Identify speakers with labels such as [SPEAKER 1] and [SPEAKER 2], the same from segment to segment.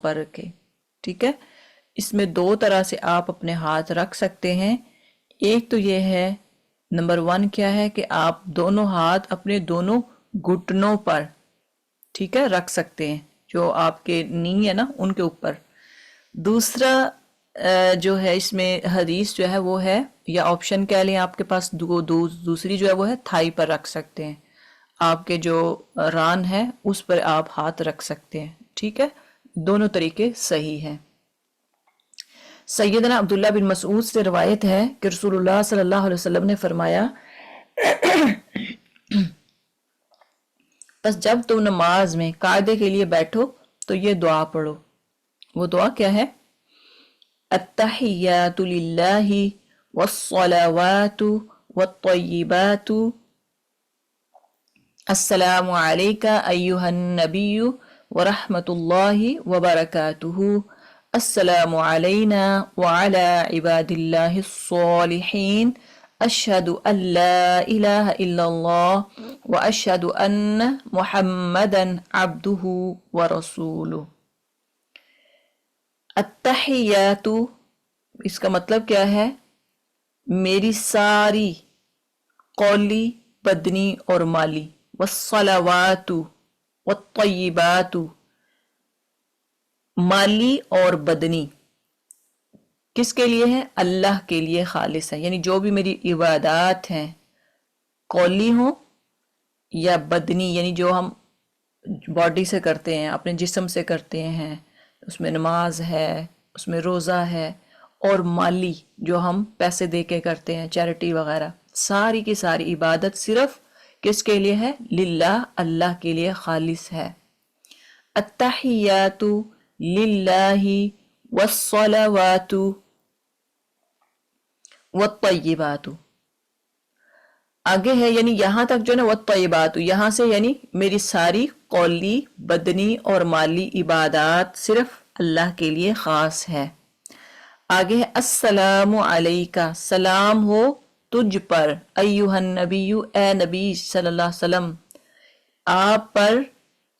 [SPEAKER 1] پر رکھے. ٹھیک ہے، اس میں دو طرح سے آپ اپنے ہاتھ رکھ سکتے ہیں. ایک تو یہ ہے، نمبر 1 کیا ہے کہ آپ دونوں ہاتھ اپنے دونوں گھٹنوں پر ٹھیک ہے رکھ سکتے ہیں، جو آپ کے نی ہے نا ان کے اوپر. دوسرا جو ہے اس میں حدیث جو ہے وہ ہے، یا آپشن کہہ لیں آپ کے پاس دوسری جو ہے وہ ہے تھائی پر رکھ سکتے ہیں. آپ کے جو ران ہے اس پر آپ ہاتھ رکھ سکتے ہیں. ٹھیک ہے، دونوں طریقے صحیح ہیں. سیدنا عبداللہ بن مسعود سے روایت ہے کہ رسول اللہ صلی اللہ علیہ وسلم نے فرمایا بس جب تم نماز میں قاعدے کے لیے بیٹھو تو یہ دعا پڑھو. وہ دعا کیا ہے؟ التحیات للہ والصلوات والطیبات السلام علیکہ ایہا النبی ورحمۃ اللہ وبرکاتہ السلام علینا وعلی عباد اللہ الصالحین اشہد ان لا الہ الا اللہ واشہد ان محمدا عبدہ ورسولہ. التحیات اس کا مطلب کیا ہے؟ میری ساری قولی، بدنی اور مالی، والصلوات والطیبات مالی اور بدنی کس کے لیے ہے؟ اللہ کے لیے خالص ہے. یعنی جو بھی میری عبادات ہیں قولی ہوں یا بدنی، یعنی جو ہم باڈی سے کرتے ہیں، اپنے جسم سے کرتے ہیں، اس میں نماز ہے، اس میں روزہ ہے، اور مالی جو ہم پیسے دے کے کرتے ہیں چیریٹی وغیرہ، ساری کی ساری عبادت صرف کس کے لیے ہے؟ للہ، اللہ کے لیے خالص ہے. التحیات للہ والصلوات والطیبات. آگے ہے یعنی یہاں تک جو نا والطیبات، یہاں سے یعنی میری ساری قولی، بدنی اور مالی عبادات صرف اللہ کے لیے خاص ہے. آگے ہے السلام علیکہ، سلام ہو تجھ پر، ایہا النبی، اے نبی صلی اللہ علیہ وسلم، آپ پر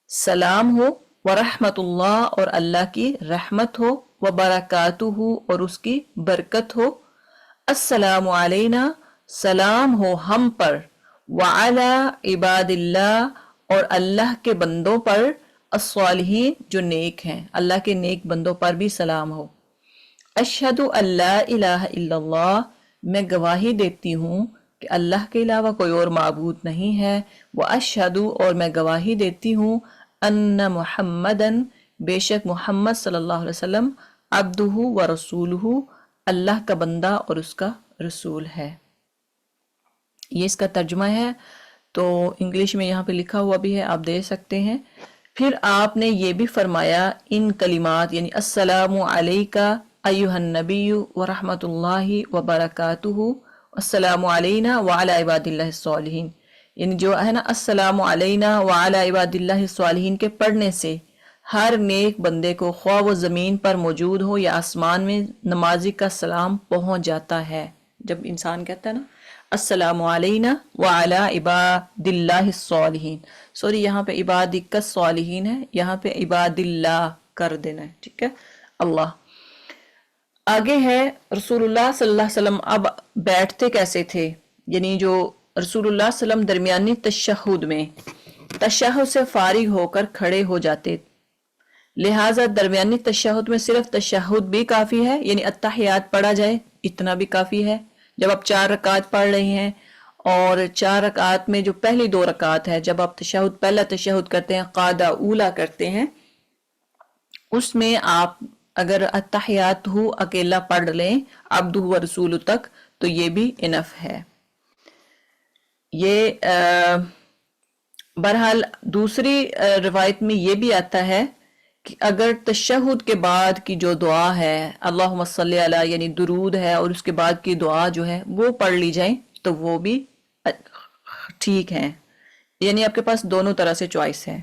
[SPEAKER 1] سلام ہو، ورحمت اللہ اور اللہ کی رحمت ہو، وبرکاتہ اور اس کی برکت ہو، السلام علینا سلام ہو ہم پر، وعلی عباد اللہ اور اللہ کے بندوں پر، الصالحین جو نیک ہیں، اللہ کے نیک بندوں پر بھی سلام ہو. اشہد ان لا الہ الا اللہ، میں گواہی دیتی ہوں کہ اللہ کے علاوہ کوئی اور معبود نہیں ہے. واشہد اور میں گواہی دیتی ہوں ان محمدن بے شک محمد صلی اللہ علیہ وسلم عبدہ و رسولہ اللہ کا بندہ اور اس کا رسول ہے. یہ اس کا ترجمہ ہے، تو انگلش میں یہاں پہ لکھا ہوا بھی ہے، آپ دیکھ سکتے ہیں. پھر آپ نے یہ بھی فرمایا ان کلمات یعنی السلام علیکہ ایہا النبی ورحمت اللہ وبرکاتہ السلام علینا وعلی عباد اللہ الصالحین، یعنی جو ہے نا السلام علینا وعلی عباد اللہ الصالحین کے پڑھنے سے ہر نیک بندے کو خواہ وہ زمین پر موجود ہو یا آسمان میں نمازی کا سلام پہنچ جاتا ہے. جب انسان کہتا ہے نا السلام علینا وعلی عباد اللہ الصالحین، سوری یہاں پہ عباد الصالحین ہے، یہاں پہ عباد اللہ کر دینا ہے. ٹھیک ہے، اللہ. آگے ہے رسول اللہ صلی اللہ علیہ وسلم اب بیٹھتے کیسے تھے، یعنی جو رسول اللہ صلی اللہ علیہ وسلم درمیانی تشہد میں تشہد سے فارغ ہو کر کھڑے ہو جاتے، لہٰذا درمیانی تشہد میں صرف تشہد بھی کافی ہے، یعنی التحیات پڑھا جائے اتنا بھی کافی ہے. جب آپ 4 رکعات پڑھ رہے ہیں اور 4 رکعات میں جو پہلی 2 رکعات ہے، جب آپ تشہد پہلا تشہد کرتے ہیں، قعدہ اولا کرتے ہیں، اس میں آپ اگر التحیات ہو اکیلا پڑھ لیں عبدہ و رسول تک تو یہ بھی انف ہے. یہ بہرحال دوسری روایت میں یہ بھی آتا ہے کہ اگر تشہد کے بعد کی جو دعا ہے اللہم صلی علی یعنی درود ہے، اور اس کے بعد کی دعا جو ہے وہ پڑھ لی جائیں تو وہ بھی ٹھیک ہیں. یعنی آپ کے پاس دونوں طرح سے چوائس ہے،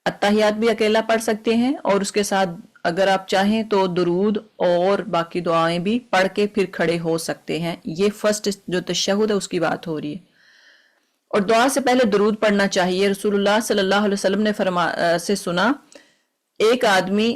[SPEAKER 1] التحیات بھی اکیلا پڑھ سکتے ہیں اور اس کے ساتھ اگر آپ چاہیں تو درود اور باقی دعائیں بھی پڑھ کے پھر کھڑے ہو سکتے ہیں. یہ فرسٹ جو تشہد ہے اس کی بات ہو رہی ہے. اور دعا سے پہلے درود پڑھنا چاہیے. رسول اللہ صلی اللہ علیہ وسلم نے سے سنا ایک آدمی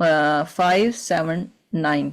[SPEAKER 1] 579।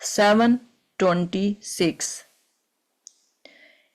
[SPEAKER 1] 726।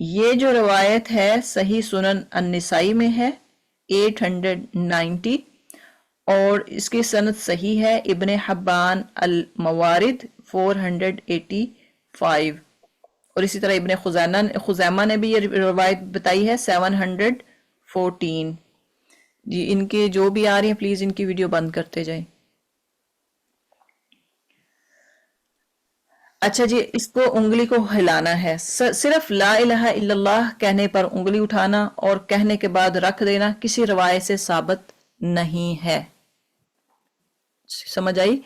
[SPEAKER 1] یہ جو روایت ہے صحیح سنن النسائی میں ہے 890، اور اس کی سند صحیح ہے ابن حبان الموارد 485، اور اسی طرح ابن خزیمہ نے بھی یہ روایت بتائی ہے 714۔ جی ان کے جو بھی آ رہے ہیں پلیز ان کی ویڈیو بند کرتے جائیں۔ اچھا جی، اس کو انگلی کو ہلانا ہے، صرف لا الہ الا اللہ کہنے پر انگلی اٹھانا اور کہنے کے بعد رکھ دینا کسی روایت سے ثابت نہیں ہے۔ سمجھ آئی؟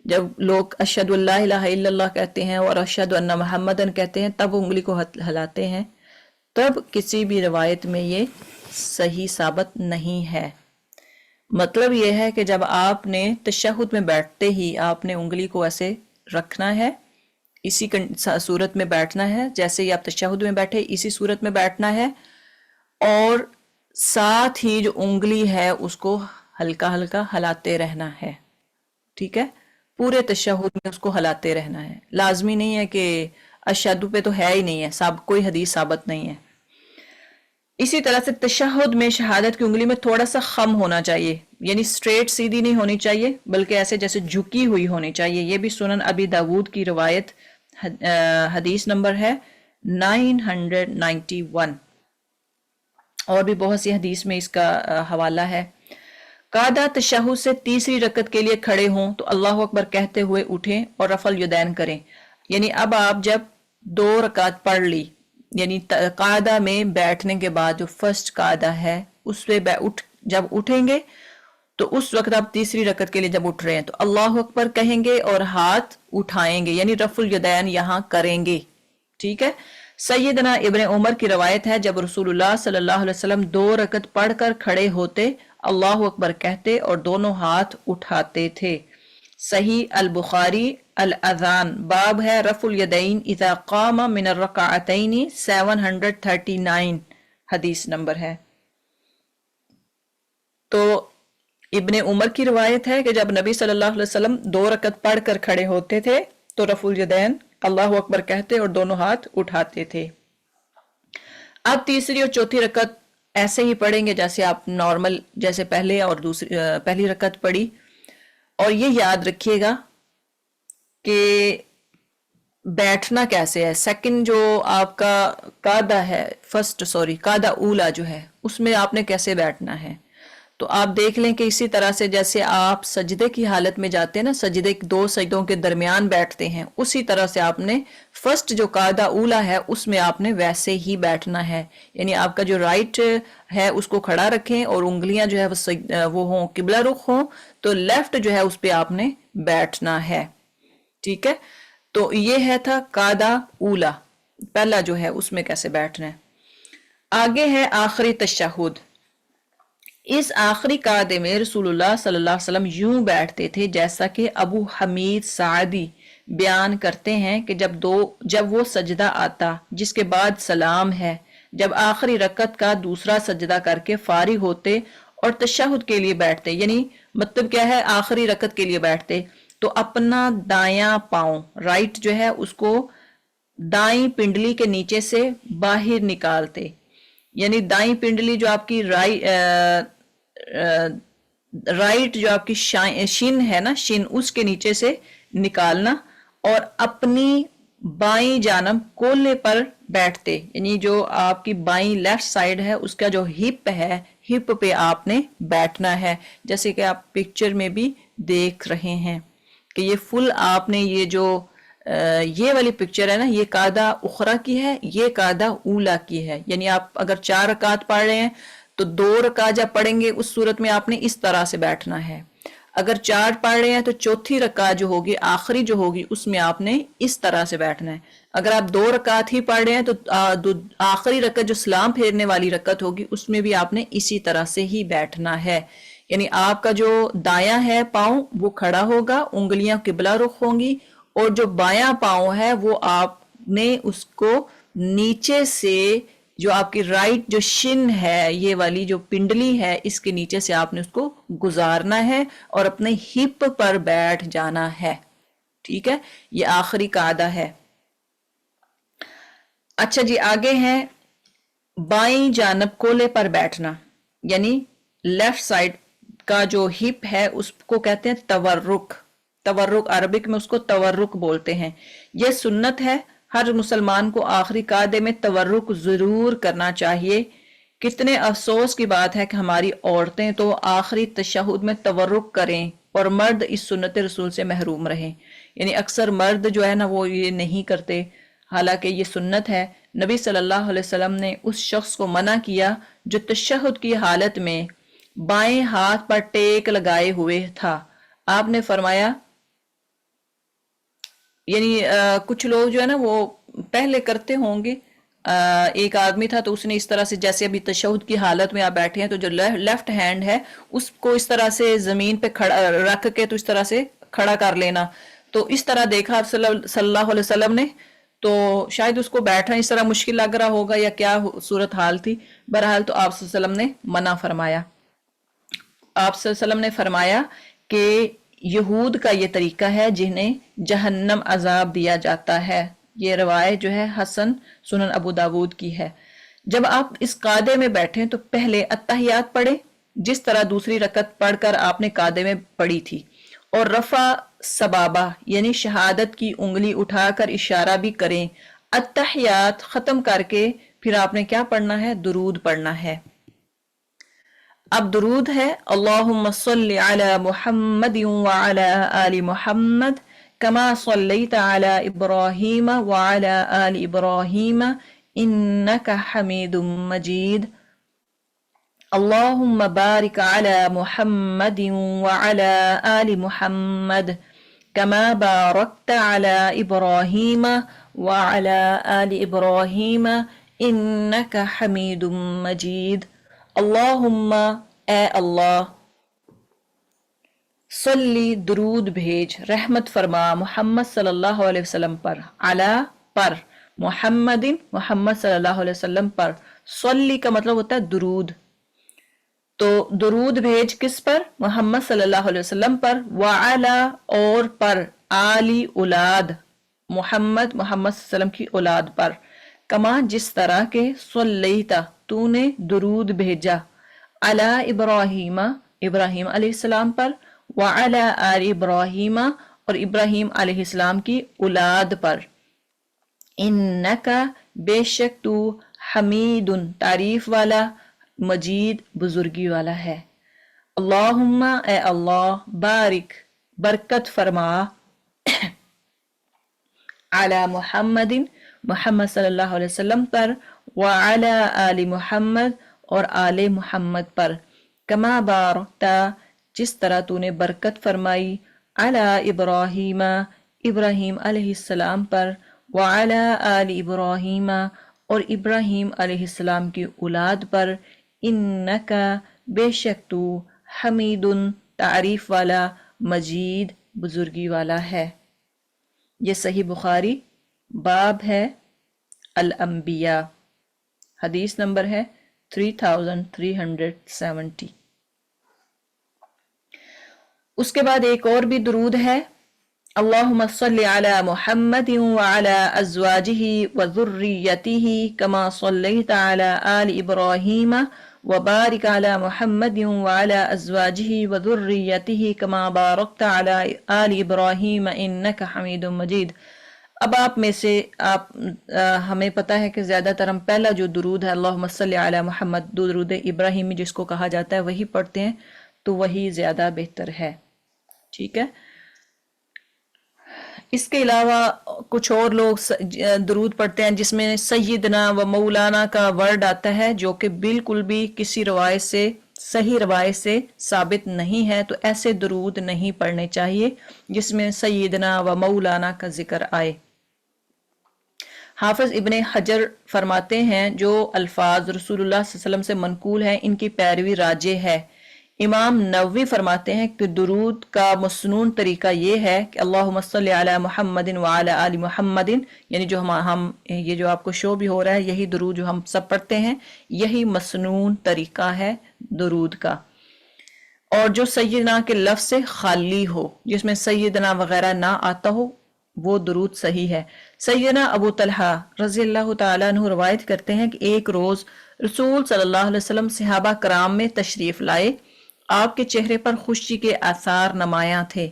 [SPEAKER 1] جب لوگ اشہد اللہ الہ الا اللہ کہتے ہیں اور اشہد ان محمدن کہتے ہیں تب انگلی کو ہلاتے ہیں، تب کسی بھی روایت میں یہ صحیح ثابت نہیں ہے۔ مطلب یہ ہے کہ جب آپ نے تشہد میں بیٹھتے ہی آپ نے انگلی کو ایسے رکھنا ہے، اسی صورت میں بیٹھنا ہے جیسے ہی آپ تشہد میں بیٹھے اسی صورت میں بیٹھنا ہے، اور ساتھ ہی جو انگلی ہے اس کو ہلکا ہلکا ہلاتے رہنا ہے۔ ٹھیک ہے، پورے تشہد میں اس کو ہلاتے رہنا ہے، لازمی نہیں ہے کہ اشہد پہ تو ہے ہی نہیں ہے، کوئی حدیث ثابت نہیں ہے۔ اسی طرح سے تشہد میں شہادت کی انگلی میں تھوڑا سا خم ہونا چاہیے، یعنی سٹریٹ سیدھی نہیں ہونی چاہیے بلکہ ایسے جیسے جھکی ہوئی ہونی چاہیے۔ یہ بھی سنن ابی داود کی روایت، حدیث نمبر ہے 991، اور بھی بہت سی حدیث میں اس کا حوالہ ہے۔ قاعدہ تشہد سے تیسری رکعت کے لیے کھڑے ہوں تو اللہ اکبر کہتے ہوئے اٹھیں اور رفع الیدین کریں، یعنی اب آپ جب 2 رکعت پڑھ لی، یعنی قاعدہ میں بیٹھنے کے بعد جو فرسٹ قاعدہ ہے اس پہ جب اٹھیں گے تو اس وقت آپ تیسری رکعت کے لیے جب اٹھ رہے ہیں تو اللہ اکبر کہیں گے اور ہاتھ اٹھائیں گے، یعنی رفع الیدین یہاں کریں گے۔ ٹھیک ہے، سیدنا ابن عمر کی روایت ہے جب رسول اللہ صلی اللہ علیہ وسلم 2 رکعت پڑھ کر کھڑے ہوتے اللہ اکبر کہتے اور دونوں ہاتھ اٹھاتے تھے۔ صحیح البخاری الاذان باب ہے رفع الیدین اذا قام من الرکعتین 739 حدیث نمبر ہے۔ تو ابن عمر کی روایت ہے کہ جب نبی صلی اللہ علیہ وسلم 2 رکعت پڑھ کر کھڑے ہوتے تھے تو رفع الیدین اللہ اکبر کہتے اور دونوں ہاتھ اٹھاتے تھے۔ اب تیسری اور چوتھی رکعت ایسے ہی پڑھیں گے جیسے آپ نارمل، جیسے پہلے اور پہلی رکعت پڑھی، اور یہ یاد رکھیے گا کہ بیٹھنا کیسے ہے۔ سیکنڈ جو آپ کا قاعدہ ہے، قاعدہ اولا جو ہے اس میں آپ نے کیسے بیٹھنا ہے، تو آپ دیکھ لیں کہ اسی طرح سے جیسے آپ سجدے کی حالت میں جاتے ہیں نا، 2 سجدوں کے درمیان بیٹھتے ہیں، اسی طرح سے آپ نے فرسٹ جو قاعدہ اولا ہے اس میں آپ نے ویسے ہی بیٹھنا ہے، یعنی آپ کا جو رائٹ ہے اس کو کھڑا رکھیں اور انگلیاں جو ہے وہ ہوں قبلہ رخ ہوں، تو لیفٹ جو ہے اس پہ آپ نے بیٹھنا ہے۔ ٹھیک ہے، تو یہ تھا قاعدہ اولا، پہلا جو ہے اس میں کیسے بیٹھنا ہے۔ آگے ہے آخری تشہد۔ اس آخری قاعدے میں رسول اللہ صلی اللہ علیہ وسلم یوں بیٹھتے تھے جیسا کہ ابو حمید سعدی بیان کرتے ہیں کہ جب وہ سجدہ آتا جس کے بعد سلام ہے، جب آخری رکعت کا دوسرا سجدہ کر کے فارغ ہوتے اور تشہد کے لیے بیٹھتے، یعنی مطلب کیا ہے، آخری رکعت کے لیے بیٹھتے تو اپنا دایاں پاؤں رائٹ جو ہے اس کو دائیں پنڈلی کے نیچے سے باہر نکالتے، یعنی دائیں پنڈلی جو آپ کی رائٹ جو آپ کی شن ہے نا، شن اس کے نیچے سے نکالنا، اور اپنی بائیں جانب کولے پر بیٹھتے، یعنی جو آپ کی بائیں لیفٹ سائیڈ ہے اس کا جو ہپ ہے، ہپ پہ آپ نے بیٹھنا ہے، جیسے کہ آپ پکچر میں بھی دیکھ رہے ہیں کہ یہ فل آپ نے یہ جو یہ والی پکچر ہے نا، یہ قاعدہ اخرا کی ہے، یہ قاعدہ اولا کی ہے، یعنی آپ اگر 4 رکعت پڑھ رہے ہیں تو 2 رکعت جب پڑھیں گے اس صورت میں آپ نے اس طرح سے بیٹھنا ہے، اگر 4 پڑھ رہے ہیں تو چوتھی رکعت جو ہوگی آخری جو ہوگی اس میں آپ نے اس طرح سے بیٹھنا ہے، اگر آپ 2 رکعت ہی پڑھ رہے ہیں تو آخری رکعت جو سلام پھیرنے والی رکعت ہوگی اس میں بھی آپ نے اسی طرح سے ہی بیٹھنا ہے، یعنی آپ کا جو دایاں ہے پاؤں وہ کھڑا ہوگا، انگلیاں قبلہ رخ ہوں گی، اور جو بایاں پاؤں ہے وہ آپ نے اس کو نیچے سے جو آپ کی رائٹ جو شن ہے، یہ والی جو پنڈلی ہے اس کے نیچے سے آپ نے اس کو گزارنا ہے اور اپنے ہپ پر بیٹھ جانا ہے۔ ٹھیک ہے، یہ آخری قاعدہ ہے۔ اچھا جی، آگے ہے بائیں جانب کولے پر بیٹھنا، یعنی لیفٹ سائڈ کا جو ہپ ہے اس کو کہتے ہیں تورک. تورک عربک میں اس کو تورک بولتے ہیں. یہ سنت ہے، ہر مسلمان کو آخری قعدے میں تورک ضرور کرنا چاہیے. کتنے افسوس کی بات ہے کہ ہماری عورتیں تو آخری تشہد میں تورک کریں اور مرد اس سنت رسول سے محروم رہیں. یعنی اکثر مرد جو ہے نا وہ یہ نہیں کرتے، حالانکہ یہ سنت ہے. نبی صلی اللہ علیہ وسلم نے اس شخص کو منع کیا جو تشہد کی حالت میں بائیں ہاتھ پر ٹیک لگائے ہوئے تھا. آپ نے فرمایا، یعنی کچھ لوگ جو ہے نا وہ پہلے کرتے ہوں گے. ایک آدمی تھا تو اس نے اس طرح سے، جیسے ابھی تشہد کی حالت میں آپ بیٹھے ہیں تو جو لیفٹ ہینڈ ہے اس کو اس طرح سے زمین پہ کھڑا رکھ کے تو اس طرح سے کھڑا کر لینا. تو اس طرح دیکھا آپ صلی اللہ علیہ وسلم نے، تو شاید اس کو بیٹھنا اس طرح مشکل لگ رہا ہوگا یا کیا صورت حال تھی. بہرحال تو آپ صلی اللہ علیہ وسلم نے منع فرمایا. آپ صلی اللہ علیہ وسلم نے فرمایا کہ یہود کا یہ طریقہ ہے جنہیں جہنم عذاب دیا جاتا ہے. یہ روایت جو ہے حسن سنن ابو داود کی ہے. جب آپ اس قعدے میں بیٹھیں تو پہلے اتحیات پڑھیں جس طرح دوسری رکعت پڑھ کر آپ نے قعدے میں پڑھی تھی، اور رفع سبابہ یعنی شہادت کی انگلی اٹھا کر اشارہ بھی کریں. اتحیات ختم کر کے پھر آپ نے کیا پڑھنا ہے؟ درود پڑھنا ہے. اب درود ہے اللہم صلی علی محمد وعلی آل محمد کما صلیت علی ابراہیم وعلی آل ابراہیم انک حمید مجید. اللہم بارک علی محمد وعلی آل محمد کما بارکت علی ابراہیم وعلی آل ابراہیم انک حمید مجید. اللہم اے اللہ، صلی درود بھیج، رحمت فرما محمد صلی اللہ علیہ وسلم پر، علی پر، محمد محمد صلی اللہ علیہ وسلم پر. صلی کا مطلب ہوتا ہے درود، تو درود بھیج کس پر؟ محمد صلی اللہ علیہ وسلم پر. وعلی اور پر، آلی اولاد، محمد محمد صلی اللہ علیہ وسلم کی اولاد پر. کما جس طرح کے، صلیتا تو نے درود بھیجا، علی ابراہیم ابراہیم علیہ السلام پر، وعلی آل ابراہیم اور ابراہیم علیہ السلام کی اولاد پر. انکا بے شک تو، حمید تعریف والا، مجید بزرگی والا ہے. اللہم اے اللہ، بارک برکت فرما، علی محمد محمد صلی اللہ علیہ وسلم پر، وعلی آل محمد اور آل محمد پر، کما بارکتا جس طرح تو نے برکت فرمائی، علی ابراہیم ابراہیم علیہ السلام پر، وعلی آل ابراہیم اور ابراہیم علیہ السلام کی اولاد پر. انکا بے شک تو، حمید تعریف والا، مجید بزرگی والا ہے. یہ صحیح بخاری باب ہے الانبیاء، حدیث نمبر ہے 3370. اس کے بعد ایک اور بھی درود ہے، اللہم صلی علی محمد وعلی ازواجہ وذریتہ کما صلیت علی آل ابراہیم وبارک علی محمد وعلی ازواجہ وذریتہ کما بارکت علی آل ابراہیم انک حمید مجید. اب آپ میں سے ہمیں پتہ ہے کہ زیادہ تر ہم پہلا جو درود ہے اللہم صلی علی محمد، درود ابراہیمی جس کو کہا جاتا ہے، وہی پڑھتے ہیں، تو وہی زیادہ بہتر ہے. ٹھیک ہے. اس کے علاوہ کچھ اور لوگ درود پڑھتے ہیں جس میں سیدنا و مولانا کا ورڈ آتا ہے، جو کہ بالکل بھی کسی روایت سے، صحیح روایت سے ثابت نہیں ہے. تو ایسے درود نہیں پڑھنے چاہیے جس میں سیدنا و مولانا کا ذکر آئے. حافظ ابن حجر فرماتے ہیں جو الفاظ رسول اللہ صلی اللہ علیہ وسلم سے منقول ہیں ان کی پیروی راجح ہے. امام نووی فرماتے ہیں کہ درود کا مسنون طریقہ یہ ہے کہ اللہم صلی علی محمد وعلی آل محمد، یعنی جو ہم یہ جو آپ کو شو بھی ہو رہا ہے، یہی درود جو ہم سب پڑھتے ہیں، یہی مسنون طریقہ ہے درود کا. اور جو سیدنا کے لفظ سے خالی ہو، جس میں سیدنا وغیرہ نہ آتا ہو، وہ درود صحیح ہے۔ سیدنا ابو طلحہ رضی اللہ تعالیٰ عنہ روایت کرتے ہیں کہ ایک روز رسول صلی اللہ علیہ وسلم صحابہ کرام میں تشریف لائے، آپ کے چہرے پر خوشی کے آثار نمایاں تھے۔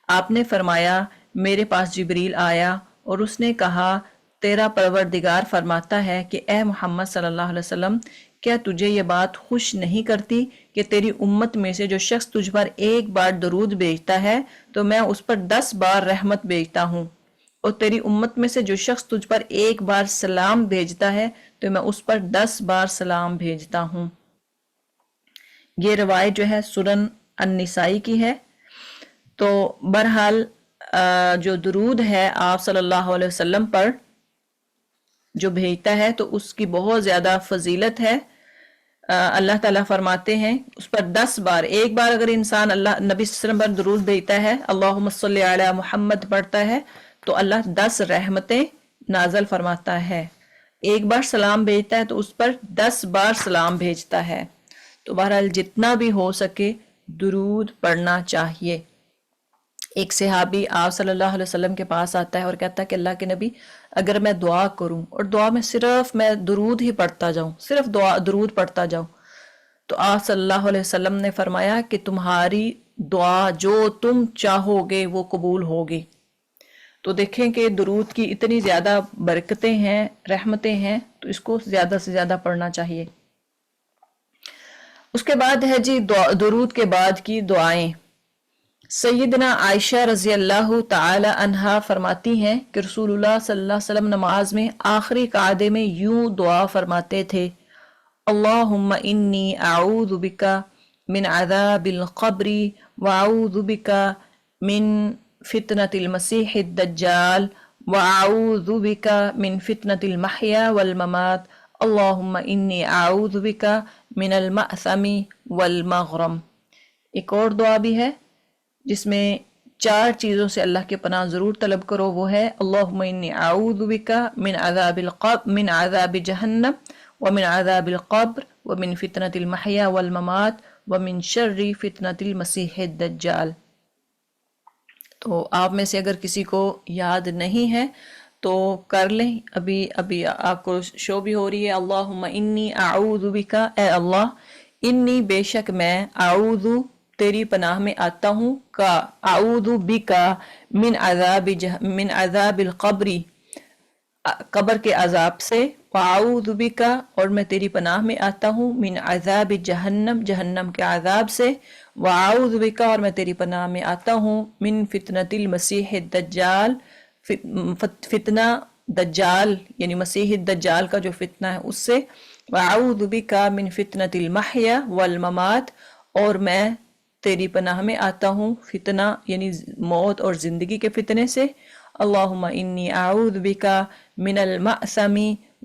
[SPEAKER 1] آپ نے فرمایا میرے پاس جبریل آیا اور اس نے کہا تیرا پروردگار فرماتا ہے کہ اے محمد صلی اللہ علیہ وسلم، کیا تجھے یہ بات خوش نہیں کرتی کہ تیری امت میں سے جو شخص تجھ پر ایک بار درود بھیجتا ہے تو میں اس پر 10 بار رحمت بھیجتا ہوں، اور تیری امت میں سے جو شخص تجھ پر ایک بار سلام بھیجتا ہے تو میں اس پر 10 بار سلام بھیجتا ہوں۔ یہ روایت جو ہے سنن النسائی کی ہے۔ تو بہرحال جو درود ہے آپ صلی اللہ علیہ وسلم پر جو بھیجتا ہے تو اس کی بہت زیادہ فضیلت ہے۔ اللہ تعالیٰ فرماتے ہیں اس پر 10 بار، ایک بار اگر انسان اللہ نبی صلی اللہ علیہ وسلم پر درود بھیجتا ہے، اللہم صلی علی محمد پڑھتا ہے، تو اللہ 10 رحمتیں نازل فرماتا ہے۔ ایک بار سلام بھیجتا ہے تو اس پر 10 بار سلام بھیجتا ہے۔ تو بہرحال جتنا بھی ہو سکے درود پڑھنا چاہیے۔ ایک صحابی آپ صلی اللہ علیہ وسلم کے پاس آتا ہے اور کہتا ہے کہ اللہ کے نبی، اگر میں دعا کروں اور دعا میں صرف میں درود ہی پڑھتا جاؤں، صرف درود پڑھتا جاؤں، تو آپ صلی اللہ علیہ وسلم نے فرمایا کہ تمہاری دعا جو تم چاہو گے وہ قبول ہوگی۔ تو دیکھیں کہ درود کی اتنی زیادہ برکتیں ہیں، رحمتیں ہیں، تو اس کو زیادہ سے زیادہ پڑھنا چاہیے۔ اس کے بعد ہے جی درود کے بعد کی دعائیں۔ سیدنا عائشہ رضی اللہ تعالی عنہا فرماتی ہیں کہ رسول اللہ صلی اللہ علیہ وسلم نماز میں آخری قعدے میں یوں دعا فرماتے تھے، اللہم انی اعوذ بک من عذاب القبر واعوذ بک من فتنة المسیح الدجال واعوذ بک من فتنة المحیا والممات اللہم انی اعوذ بک من المأثم والمغرم۔ ایک اور دعا بھی ہے جس میں 4 چیزوں سے اللہ کے پناہ ضرور طلب کرو، وہ ہے اللہم انی اعوذ بک من عذاب جہنم ومن عذاب القبر ومن فتنة المحیا والممات ومن شر فتنة المسیح الدجال۔ تو آپ میں سے اگر کسی کو یاد نہیں ہے تو کر لیں، ابھی آپ کو شو بھی ہو رہی ہے، اللہم انی اعوذ بک، اے اللہ انی بے شک میں، اعوذ تیری پناہ میں آتا ہوں، کا اعوذ بک من عذاب القبر قبر کے عذاب سے، واعوذ بک اور میں تیری پناہ میں آتا ہوں، من عذاب جہنم جہنم کے عذاب سے، واعوذ بک اور میں تیری پناہ میں آتا ہوں، من فتنة المسیح الدجال فتنہ دجال یعنی مسیح الدجال کا جو فتنہ ہے اس سے، واعوذ بک من فتنة المحیا والممات اور میں تیری پناہ میں آتا ہوں فتنہ یعنی موت اور زندگی کے فتنے سے، اللہم انی اعوذ بک من المأثم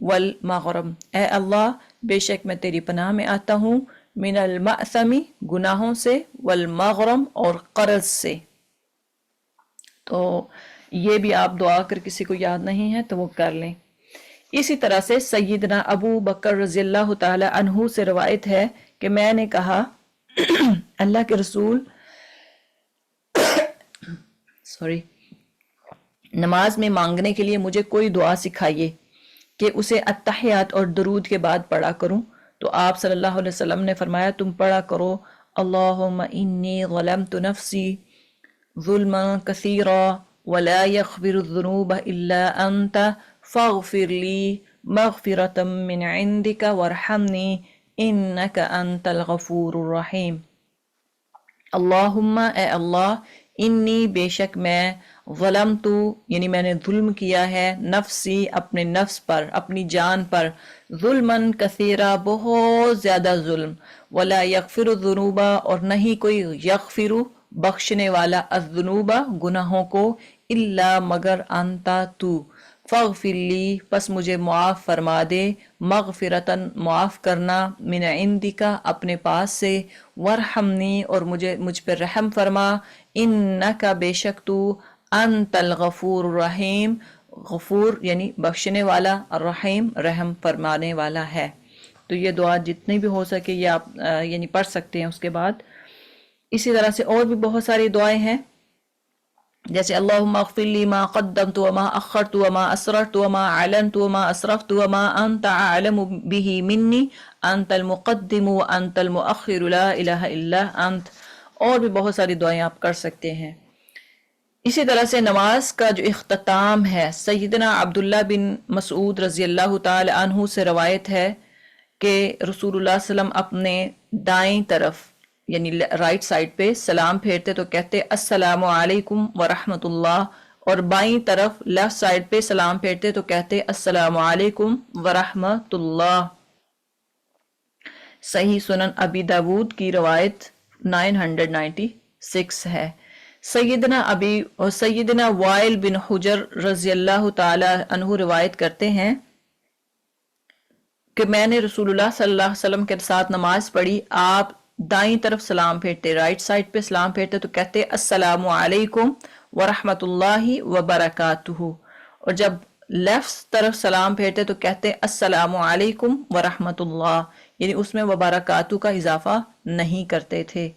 [SPEAKER 1] والمغرم، اے اللہ بے شک میں تیری پناہ میں آتا ہوں من المأثم گناہوں سے، والمغرم اور قرض سے۔ تو یہ بھی آپ دعا کر کسی کو یاد نہیں ہے تو وہ کر لیں۔ اسی طرح سے سیدنا ابو بکر رضی اللہ تعالی عنہ سے روایت ہے کہ میں نے کہا اللہ کے رسول نماز میں مانگنے کے لیے مجھے کوئی دعا سکھائیے کہ اسے التحیات اور درود کے بعد پڑھا کروں، تو آپ صلی اللہ علیہ وسلم نے فرمایا تم پڑھا کرو اللہم انی ظلمت نفسی ظلما کثیرا ولا یغفر الذنوب الا انت فاغفر لی مغفرة من عندک وارحمنی انک انت الغفور الرحیم۔ اللہم اے اللہ انی بے شک میں، ظلمت یعنی میں نے ظلم کیا ہے، نفسی اپنے نفس پر، اپنی جان پر، ظلمن کثیرا بہت زیادہ ظلم، ولا یغفر الذنوب اور نہیں کوئی یغفر بخشنے والا، الذنوب گناہوں کو، الا مگر انتا تو، فاغفر لی پس مجھے معاف فرما دے، مغفرتن معاف کرنا، من عندکا اپنے پاس سے، ورحمنی اور مجھ پر رحم فرما، انکا بے شک تو، انت الغفور الرحیم غفور یعنی بخشنے والا، الرحیم رحم فرمانے والا ہے۔ تو یہ دعا جتنی بھی ہو سکے یہ آپ یعنی پڑھ سکتے ہیں۔ اس کے بعد اسی طرح سے اور بھی بہت ساری دعائیں ہیں جیسے اللہم اغفر لی ما قدمت وما اخرت وما اسررت وما اعلنت وما اسرفت وما انت اعلم به منی انت المقدم وانت المؤخر لا الہ الا انت. اور بھی بہت ساری دعائیں آپ کر سکتے ہیں. اسی طرح سے نماز کا جو اختتام ہے، سیدنا عبداللہ بن مسعود رضی اللہ تعالی عنہ سے روایت ہے کہ رسول اللہ صلی اللہ علیہ وسلم اپنے دائیں طرف یعنی رائٹ سائڈ پہ سلام پھیرتے تو کہتے السلام علیکم ورحمۃ اللہ، اور بائیں طرف لیفٹ سائڈ پہ سلام پھیرتے تو کہتے السلام علیکم ورحمۃ اللہ. صحیح سنن ابی داود کی روایت 996 ہے. سیدنا وائل بن حجر رضی اللہ تعالی عنہ روایت کرتے ہیں کہ میں نے رسول اللہ صلی اللہ علیہ وسلم کے ساتھ نماز پڑھی. آپ دائیں طرف سلام پھیرتے، رائٹ سائڈ پہ سلام پھیرتے تو کہتے السلام علیکم ورحمۃ اللہ وبرکاتہ، اور جب لیفٹ طرف سلام پھیرتے تو کہتے السلام علیکم ورحمۃ اللہ، یعنی اس میں وبرکاتہ کا اضافہ نہیں کرتے تھے.